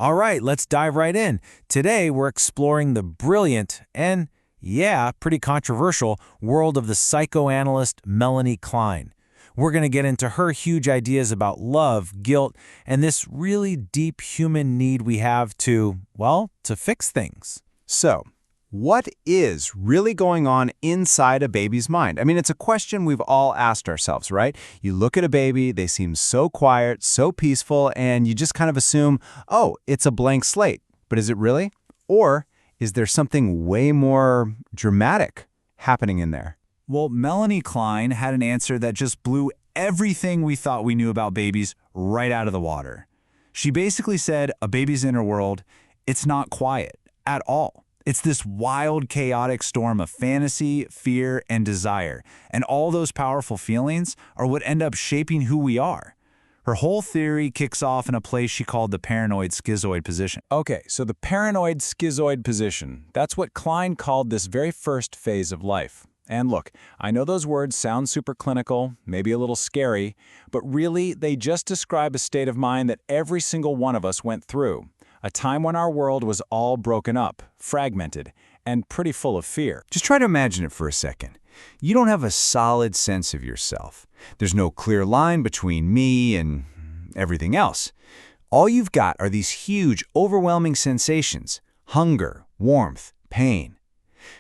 All right, let's dive right in. Today, we're exploring the brilliant and, yeah, pretty controversial world of the psychoanalyst Melanie Klein. We're going to get into her huge ideas about love, guilt, and this really deep human need we have to, well, to fix things. So, what is really going on inside a baby's mind? I mean, it's a question we've all asked ourselves, right? You look at a baby, they seem so quiet, so peaceful, and you just kind of assume, oh, it's a blank slate. But is it really? Or is there something way more dramatic happening in there? Well, Melanie Klein had an answer that just blew everything we thought we knew about babies right out of the water. She basically said a baby's inner world, it's not quiet at all. It's this wild, chaotic storm of fantasy, fear, and desire. And all those powerful feelings are what end up shaping who we are. Her whole theory kicks off in a place she called the paranoid schizoid position. Okay, so the paranoid schizoid position, that's what Klein called this very first phase of life. And look, I know those words sound super clinical, maybe a little scary, but really they just describe a state of mind that every single one of us went through. A time when our world was all broken up, fragmented, and pretty full of fear. Just try to imagine it for a second. You don't have a solid sense of yourself. There's no clear line between me and everything else. All you've got are these huge, overwhelming sensations: hunger, warmth, pain.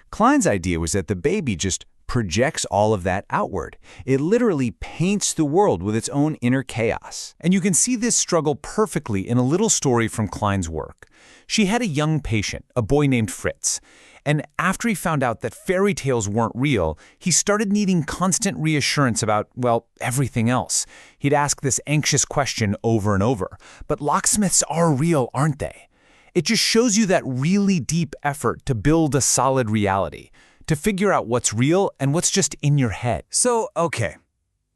Klein's idea was that the baby just projects all of that outward. It literally paints the world with its own inner chaos. And you can see this struggle perfectly in a little story from Klein's work. She had a young patient, a boy named Fritz, and after he found out that fairy tales weren't real, he started needing constant reassurance about, well, everything else. He'd ask this anxious question over and over. But locksmiths are real, aren't they? It just shows you that really deep effort to build a solid reality, to figure out what's real and what's just in your head. So, okay,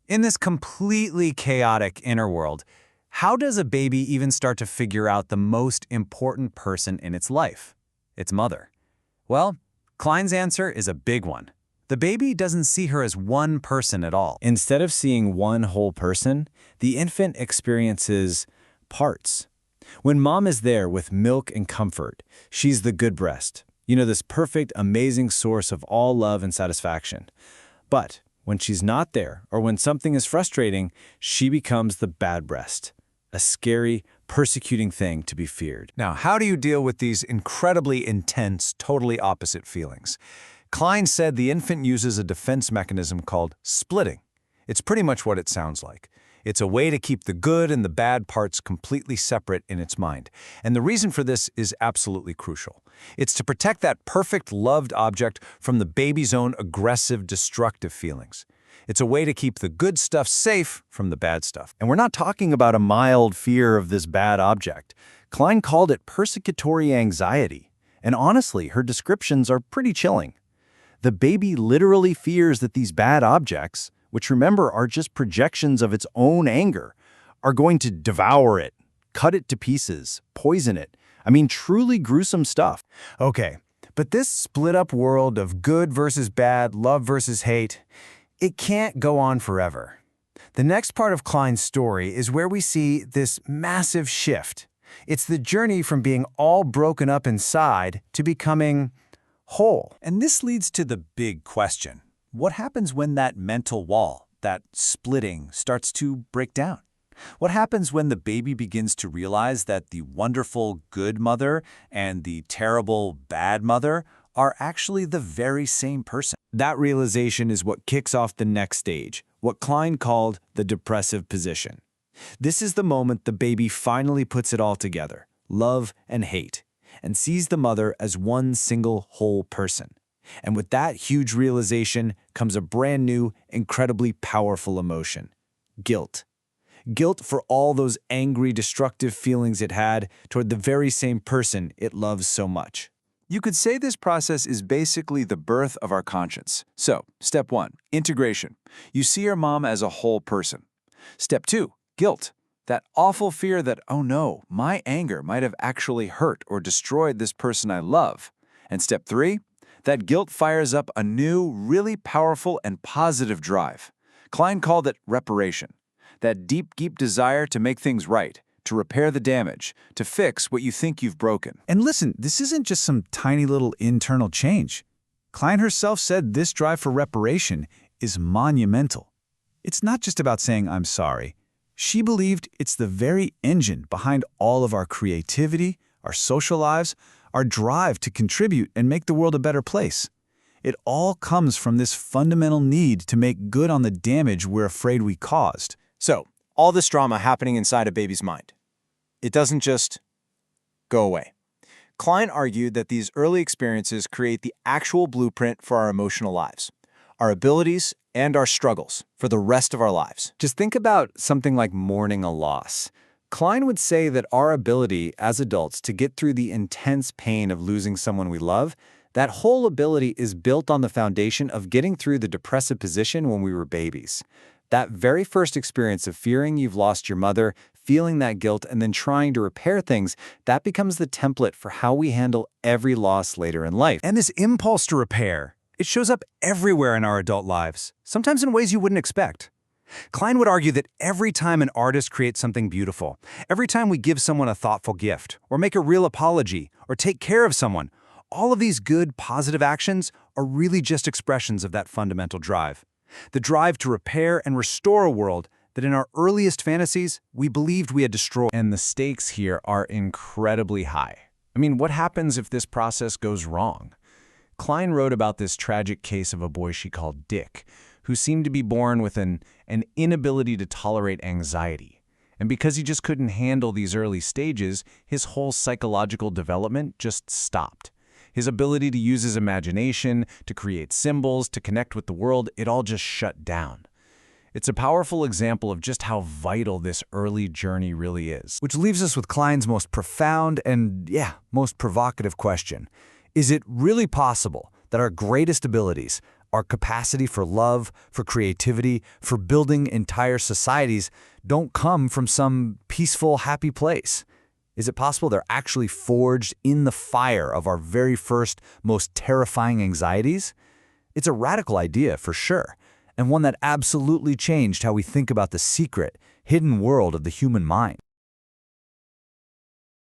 in this completely chaotic inner world, how does a baby even start to figure out the most important person in its life? Its mother. Well, Klein's answer is a big one. The baby doesn't see her as one person at all. Instead of seeing one whole person, the infant experiences parts. When mom is there with milk and comfort, she's the good breast. You know, this perfect, amazing source of all love and satisfaction. But when she's not there, or when something is frustrating, she becomes the bad breast. A scary, persecuting thing to be feared. Now, how do you deal with these incredibly intense, totally opposite feelings? Klein said the infant uses a defense mechanism called splitting. It's pretty much what it sounds like. It's a way to keep the good and the bad parts completely separate in its mind. And the reason for this is absolutely crucial. It's to protect that perfect, loved object from the baby's own aggressive, destructive feelings. It's a way to keep the good stuff safe from the bad stuff. And we're not talking about a mild fear of this bad object. Klein called it persecutory anxiety. And honestly, her descriptions are pretty chilling. The baby literally fears that these bad objects, which remember are just projections of its own anger, are going to devour it, cut it to pieces, poison it. I mean, truly gruesome stuff. Okay, but this split-up world of good versus bad, love versus hate, it can't go on forever. The next part of Klein's story is where we see this massive shift. It's the journey from being all broken up inside to becoming whole. And this leads to the big question. What happens when that mental wall, that splitting, starts to break down? What happens when the baby begins to realize that the wonderful good mother and the terrible bad mother are actually the very same person? That realization is what kicks off the next stage, what Klein called the depressive position. This is the moment the baby finally puts it all together, love and hate, and sees the mother as one single whole person. And with that huge realization comes a brand new, incredibly powerful emotion: guilt. Guilt for all those angry, destructive feelings it had toward the very same person it loves so much. You could say this process is basically the birth of our conscience. So, step 1, integration. You see your mom as a whole person. Step 2, guilt. That awful fear that, oh no, my anger might have actually hurt or destroyed this person I love. And step 3, that guilt fires up a new, really powerful and positive drive. Klein called it reparation. That deep, deep desire to make things right, to repair the damage, to fix what you think you've broken. And listen, this isn't just some tiny little internal change. Klein herself said this drive for reparation is monumental. It's not just about saying, I'm sorry. She believed it's the very engine behind all of our creativity, our social lives, our drive to contribute and make the world a better place. It all comes from this fundamental need to make good on the damage we're afraid we caused. So, all this drama happening inside a baby's mind. It doesn't just go away. Klein argued that these early experiences create the actual blueprint for our emotional lives, our abilities, and our struggles for the rest of our lives. Just think about something like mourning a loss. Klein would say that our ability as adults to get through the intense pain of losing someone we love, that whole ability is built on the foundation of getting through the depressive position when we were babies. That very first experience of fearing you've lost your mother, feeling that guilt, and then trying to repair things, that becomes the template for how we handle every loss later in life. And this impulse to repair, it shows up everywhere in our adult lives, sometimes in ways you wouldn't expect. Klein would argue that every time an artist creates something beautiful, every time we give someone a thoughtful gift, or make a real apology, or take care of someone, all of these good, positive actions are really just expressions of that fundamental drive. The drive to repair and restore a world that in our earliest fantasies, we believed we had destroyed. And the stakes here are incredibly high. I mean, what happens if this process goes wrong? Klein wrote about this tragic case of a boy she called Dick, who seemed to be born with an inability to tolerate anxiety. And because he just couldn't handle these early stages, his whole psychological development just stopped. His ability to use his imagination, to create symbols, to connect with the world, it all just shut down. It's a powerful example of just how vital this early journey really is. Which leaves us with Klein's most profound and, most provocative question. Is it really possible that our greatest abilities, our capacity for love, for creativity, for building entire societies, don't come from some peaceful, happy place? Is it possible they're actually forged in the fire of our very first, most terrifying anxieties? It's a radical idea, for sure, and one that absolutely changed how we think about the secret, hidden world of the human mind.